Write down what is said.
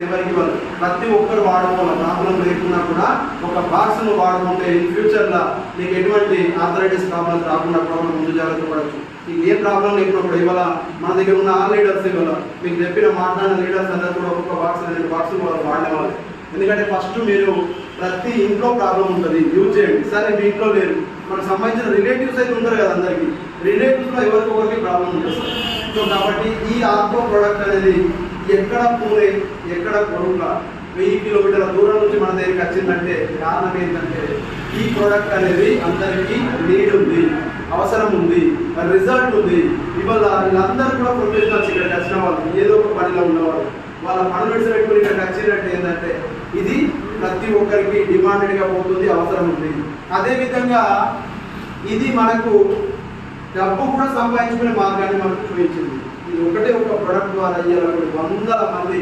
ఎవరికి ప్రతి ఒక్కరు వాడుకోవాలి. ప్రాబ్లం లేకున్నా కూడా ఒక బాక్స్ను వాడుకుంటే ఇన్ ఫ్యూచర్లో నీకు ఎటువంటి ఆర్థరైటిస్ ప్రాబ్లమ్స్ రాకుండా కూడా మనం ముందు జాగ్రత్త పడవచ్చు. నీకు ఏ ప్రాబ్లం లేకుండా కూడా ఇవాళ మన దగ్గర ఉన్న ఆల్ లీడర్స్ ఇవాళ మీకు చెప్పిన మాట్లాడిన లీడర్స్ అందరూ కూడా ఒక్కొక్క బాక్స్ 2 బాక్సులు వాళ్ళు వాడేవాళ్ళు. ఎందుకంటే ఫస్ట్ మీరు ప్రతి ఇంట్లో ప్రాబ్లం ఉంటుంది, యూజ్ చేయండి. సరే మీ ఇంట్లో లేరు, మనకు సంబంధించిన రిలేటివ్స్ అయితే ఉంటారు కదా, అందరికీ రిలేటివ్స్లో ఎవరికొకరికి ప్రాబ్లం ఉంటుంది. సో కాబట్టి ఈ ఆర్కో ప్రోడక్ట్ అనేది ఎక్కడ పూరే ఎక్కడ కొడుక 1000 కిలోమీటర్ల దూరం నుంచి మన దగ్గరికి వచ్చిందంటే కారణం ఏంటంటే ఈ ప్రోడక్ట్ అనేది అందరికీ నీడ్ ఉంది, అవసరం ఉంది, రిజల్ట్ ఉంది. ఇవాళ వీళ్ళందరూ కూడా ప్రొఫెషనల్స్ ఇక్కడికి వచ్చిన వాళ్ళు, ఏదో ఒక పనిలో ఉన్నవాళ్ళు, వాళ్ళ పనులు పెట్టుకుని ఇక్కడికి వచ్చినట్టు ఏంటంటే ఇది ప్రతి ఒక్కరికి డిమాండెడ్గా పోతుంది, అవసరం ఉంది. అదేవిధంగా ఇది మనకు డబ్బు కూడా సంపాదించుకునే మార్గాన్ని మనకు చూపించింది. ఇది ఒకటే ఒక ప్రొడక్ట్ ద్వారా ఇవాళ 100 మంది